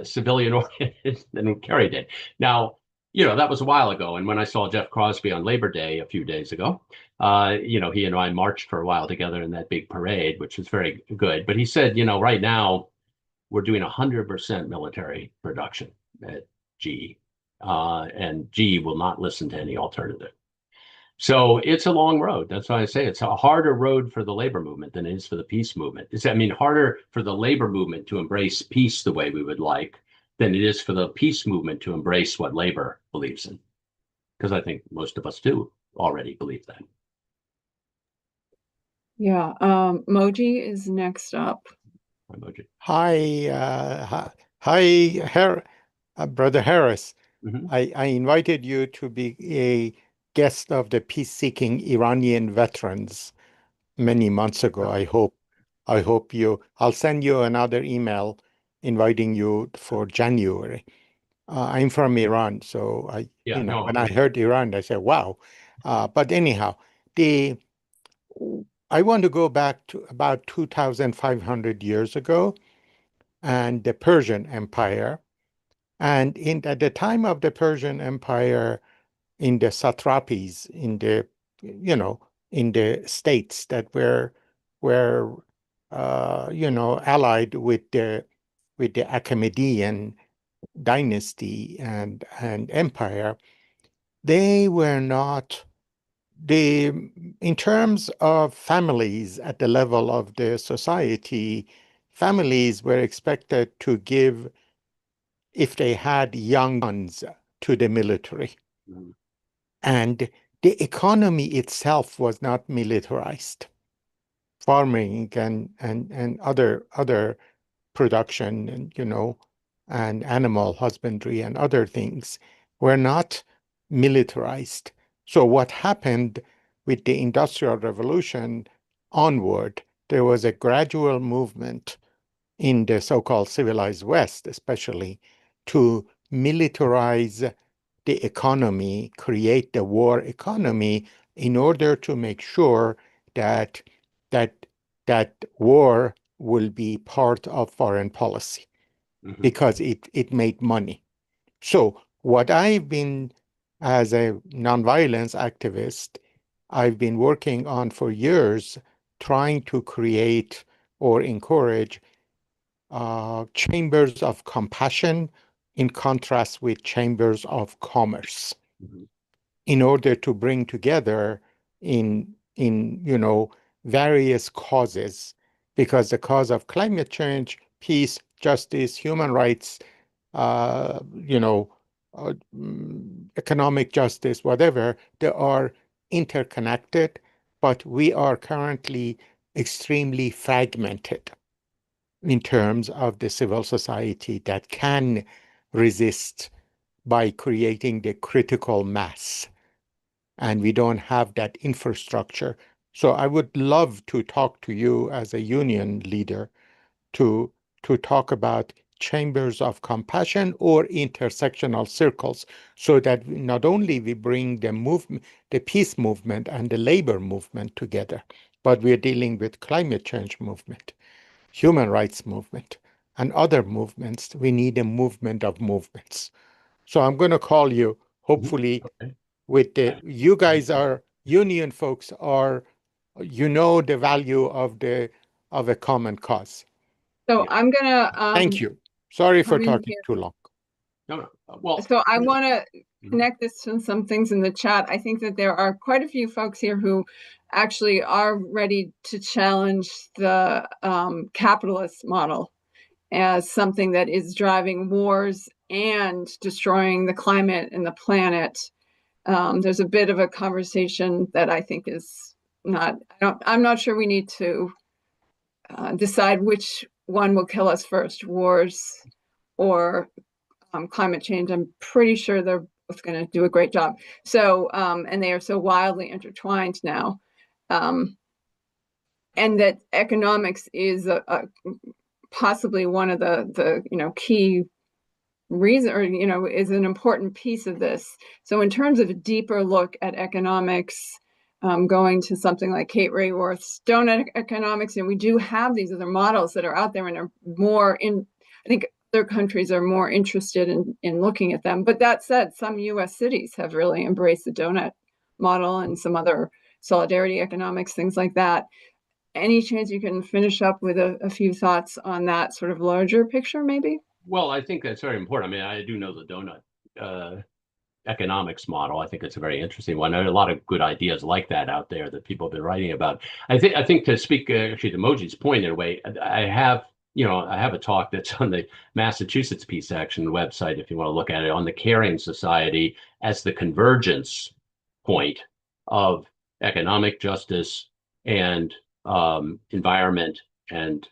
civilian oriented than Kerry did. Now, that was a while ago. And when I saw Jeff Crosby on Labor Day a few days ago, he and I marched for a while together in that big parade, which was very good. But he said, right now we're doing 100% military production at GE, and GE will not listen to any alternative. So it's a long road. That's why I say it's a harder road for the labor movement than it is for the peace movement. Harder for the labor movement to embrace peace the way we would like than it is for the peace movement to embrace what labor believes in. Because I think most of us do already believe that. Yeah, Moji is next up. Hi, Moji. Hi, Brother Harris. Mhm. I invited you to be a guest of the peace-seeking Iranian veterans many months ago. I'll send you another email inviting you for January. I'm from Iran, so when I heard Iran, I said, wow. But anyhow, I want to go back to about 2,500 years ago and the Persian Empire. And at the time of the Persian Empire, in the satrapies, in the states that were allied with the Achaemenid dynasty and empire, they were not in terms of families at the level of the society, families were expected to give, if they had young sons, to the military. Mhm. And the economy itself was not militarized. Farming and other production and and animal husbandry and other things were not militarized. So what happened with the Industrial Revolution onward, there was a gradual movement in the so-called civilized West, especially, to militarize the economy, create the war economy in order to make sure that that that war will be part of foreign policy Mhm. because it made money. So what I've been, as a nonviolence activist, I've been working on for years, trying to create or encourage chambers of compassion in contrast with chambers of commerce, Mhm. in order to bring together in various causes, because the cause of climate change, peace, justice, human rights, uh, you know, economic justice, whatever, they are interconnected, but we are currently extremely fragmented in terms of the civil society that can resist by creating the critical mass. And we don't have that infrastructure. So I would love to talk to you as a union leader to talk about chambers of compassion or intersectional circles, so that not only we bring the movement, the peace movement and the labor movement together, but we're dealing with climate change movement, human rights movement, and other movements. We need a movement of movements. So I'm going to call you, hopefully, Okay. with you guys are union folks, are the value of a common cause. So Yeah. I'm gonna Thank you. Sorry for come in talking here. too long. No. Well, So I want to Mhm. connect this to some things in the chat. I think that there are quite a few folks here who actually are ready to challenge the capitalist model as something that is driving wars and destroying the climate and the planet. There's a bit of a conversation that I think is not, I'm not sure we need to decide which one will kill us first, wars or climate change. I'm pretty sure they're both going to do a great job. So, and they are so wildly intertwined now. And that economics is possibly one of the key reason, or is an important piece of this. So in terms of a deeper look at economics, going to something like Kate Raworth's donut economics, and we do have these other models that are out there and are more in, I think other countries are more interested in looking at them. But that said, some US cities have really embraced the donut model and some other solidarity economics, things like that. Any chance you can finish up with a few thoughts on that sort of larger picture, maybe? well, I think that's very important. I mean, I do know the donut economics model. I think it's a very interesting one. There are a lot of good ideas like that out there that people have been writing about. I think to speak actually to Moji's point in a way, I have a talk that's on the Massachusetts Peace Action website if you want to look at it, on the caring society as the convergence point of economic justice and environment and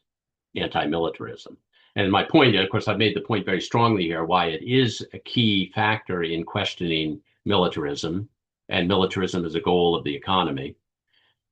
anti-militarism. And my point, of course, I've made the point very strongly here, why it is a key factor in questioning militarism and militarism as a goal of the economy.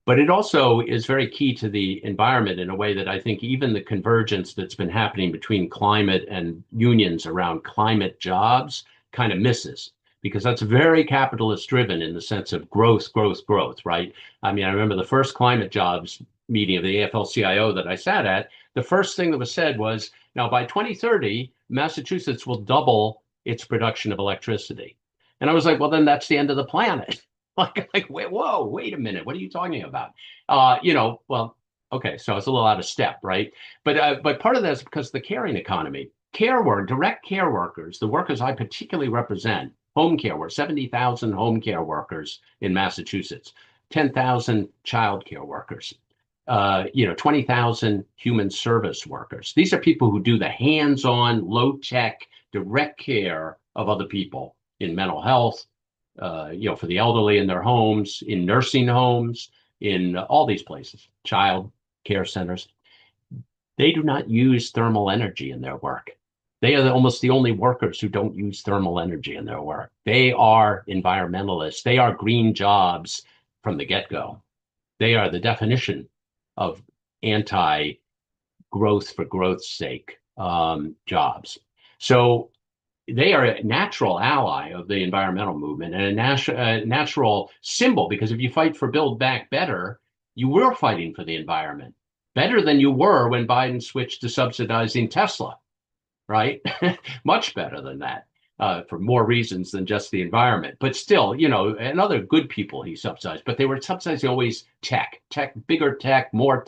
But it also is very key to the environment in a way that I think even the convergence that's been happening between climate and unions around climate jobs kind of misses, because that's very capitalist driven in the sense of growth, growth, growth, right? I mean, I remember the first climate jobs meeting of the AFL-CIO that I sat at, the first thing that was said was, now by 2030, Massachusetts will double its production of electricity. And I was like, well, then that's the end of the planet. Wait, whoa, wait a minute. What are you talking about? Well, okay, so it's a little out of step, right? But part of that is because the caring economy direct care workers, the workers I particularly represent, home care workers, 70,000 home care workers in Massachusetts, 10,000 child care workers, 20,000 human service workers. These are people who do the hands-on, low-tech, direct care of other people in mental health, for the elderly in their homes, in nursing homes, in all these places, child care centers. They do not use thermal energy in their work. They are almost the only workers who don't use thermal energy in their work. They are environmentalists. They are green jobs from the get-go. They are the definition of anti-growth for growth's sake jobs. So they are a natural ally of the environmental movement and a natural symbol, because if you fight for Build Back Better, you were fighting for the environment better than you were when Biden switched to subsidizing Tesla, right? Much better than that, for more reasons than just the environment. But still, and other good people he subsidized, but they were subsidizing always tech, bigger tech, more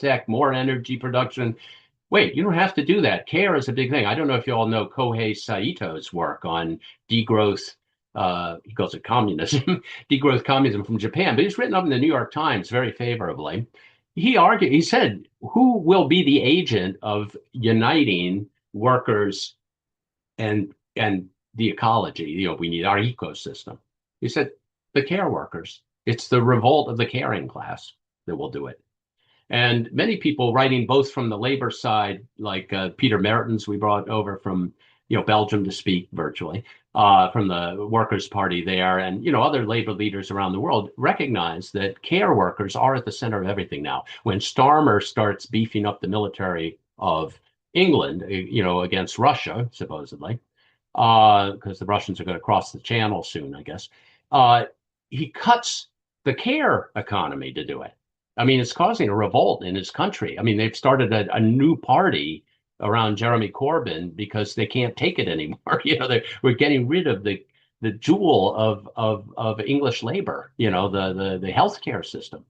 energy production. Wait, you don't have to do that. Care is a big thing. I don't know if you all know Kohei Saito's work on degrowth. He calls it communism, degrowth communism from Japan, but he's written up in the New York Times very favorably. He said, who will be the agent of uniting workers and the ecology? We need our ecosystem. He said, the care workers. It's the revolt of the caring class that will do it. And many people writing both from the labor side, like Peter Mertens, we brought over from Belgium to speak virtually, from the Workers' Party there, and other labor leaders around the world, recognize that care workers are at the center of everything now. When Starmer starts beefing up the military of England, against Russia, supposedly, because the Russians are going to cross the channel soon, I guess, he cuts the care economy to do it. I mean, it's causing a revolt in his country. I mean, they've started a new party around Jeremy Corbyn because they can't take it anymore. We're getting rid of the jewel of English labor, the healthcare system.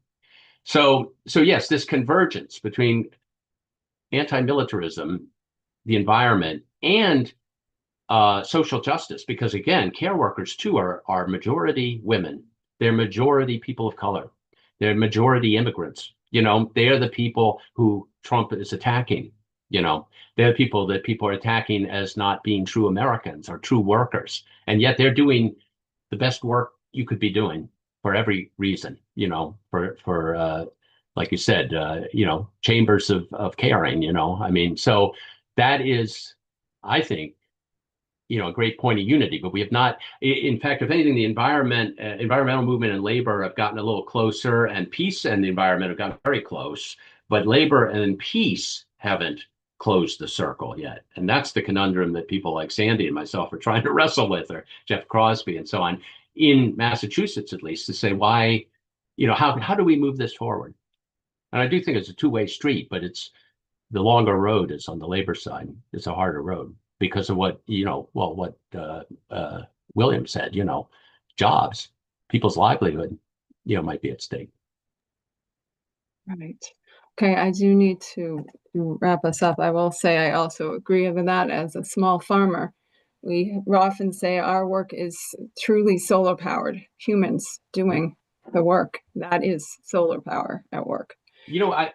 So yes, this convergence between anti-militarism, the environment, and social justice, because again, care workers too are majority women. They're majority people of color. They're majority immigrants. They're the people who Trump is attacking. They're the people that people are attacking as not being true Americans or true workers. And yet they're doing the best work you could be doing for every reason, for like you said, chambers of caring, I mean, so that is, I think, a great point of unity, but we have not. In fact, if anything, the environmental movement and labor have gotten a little closer, and peace and the environment have gotten very close, but labor and peace haven't closed the circle yet. And that's the conundrum that people like Sandy and myself are trying to wrestle with, or Jeff Crosby and so on, in Massachusetts, at least, to say why, how do we move this forward? And I do think it's a two-way street, but it's the longer road is on the labor side. It's a harder road, because of what, William said, jobs, people's livelihood, might be at stake. Right. Okay, I do need to wrap us up. I will say I also agree with that. As a small farmer, we often say our work is truly solar powered. Humans doing the work. That is solar power at work. I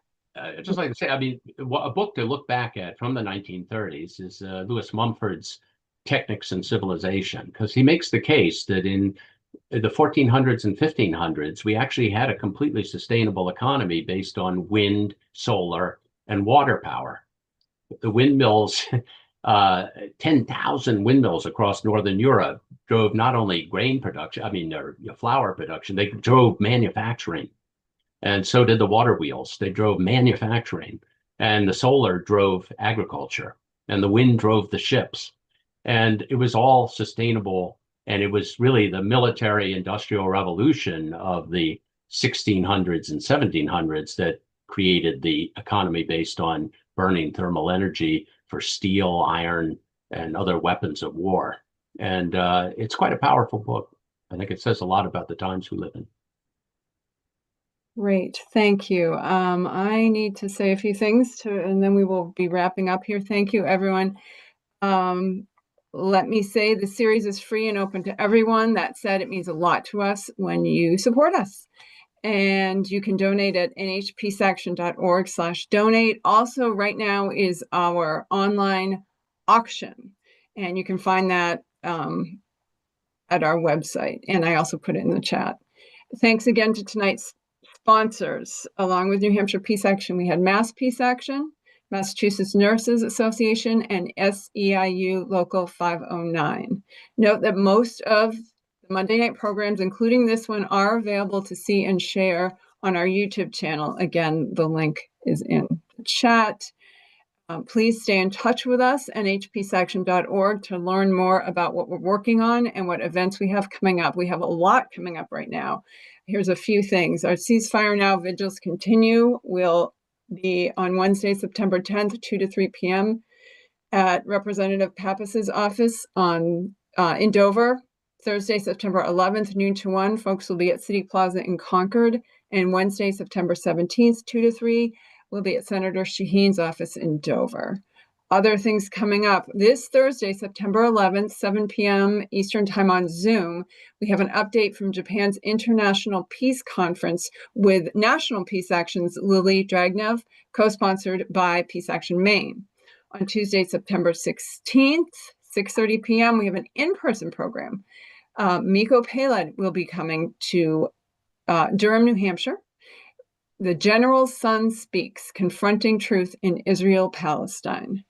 just like to say, I mean, a book to look back at from the 1930s is Lewis Mumford's Technics and Civilization, because he makes the case that in the 1400s and 1500s, we actually had a completely sustainable economy based on wind, solar, and water power. The windmills, 10,000 windmills across Northern Europe drove not only grain production, flour production, they drove manufacturing. And so did the water wheels. They drove manufacturing, and the solar drove agriculture, and the wind drove the ships. And it was all sustainable. And it was really the military industrial revolution of the 1600s and 1700s that created the economy based on burning thermal energy for steel, iron, and other weapons of war. And it's quite a powerful book. I think it says a lot about the times we live in. Great, thank you. I need to say a few things and then we will be wrapping up here. Thank you, everyone. Let me say the series is free and open to everyone. That said, it means a lot to us when you support us. And you can donate at nhpeaceaction.org/donate. Also, right now is our online auction, and you can find that at our website. And I also put it in the chat. Thanks again to tonight's sponsors. Along with New Hampshire Peace Action, we had Mass Peace Action, Massachusetts Nurses Association, and SEIU Local 509. Note that most of the Monday night programs, including this one, are available to see and share on our YouTube channel. Again, the link is in the chat. Please stay in touch with us, nhpeaceaction.org, to learn more about what we're working on and what events we have coming up. We have a lot coming up right now. Here's a few things. Our Ceasefire Now vigils continue. We'll be on Wednesday, September 10th, 2 to 3 p.m. at Representative Pappas's office in Dover. Thursday, September 11th, noon to 1, folks will be at City Plaza in Concord. And Wednesday, September 17th, 2 to 3, we'll be at Senator Shaheen's office in Dover. Other things coming up. This Thursday, September 11th, 7 p.m. Eastern Time on Zoom, we have an update from Japan's International Peace Conference with National Peace Action's Lily Dragnev, co-sponsored by Peace Action Maine. On Tuesday, September 16th, 6:30 p.m., we have an in-person program. Miko Peled will be coming to Durham, New Hampshire. The General's Son Speaks, Confronting Truth in Israel-Palestine.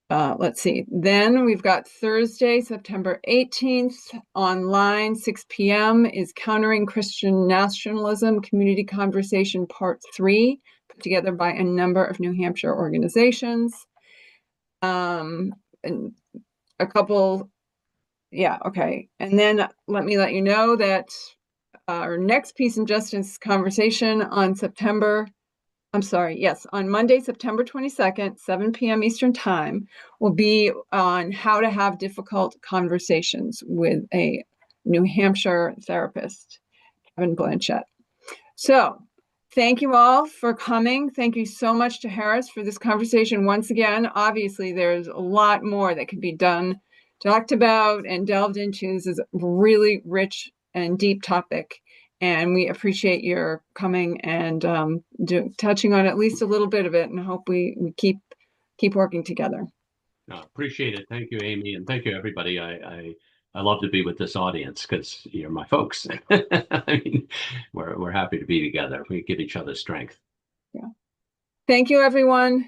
Let's see. Then we've got Thursday, September 18th, online, 6 p.m. is Countering Christian Nationalism, Community Conversation Part 3, put together by a number of New Hampshire organizations. And a couple, yeah, okay. And then let me let you know that our next Peace and Justice conversation on on Monday, September 22nd, 7 p.m. Eastern Time, will be on how to have difficult conversations with a New Hampshire therapist, Kevin Blanchett. So thank you all for coming. Thank you so much to Harris for this conversation. Once again, obviously there's a lot more that could be done, talked about, and delved into. This is a really rich and deep topic, and we appreciate your coming and touching on at least a little bit of it, and hope we keep working together. No, appreciate it. Thank you, Amy, and thank you, everybody. I love to be with this audience because you're my folks. I mean, we're happy to be together. We give each other strength. Yeah. Thank you, everyone.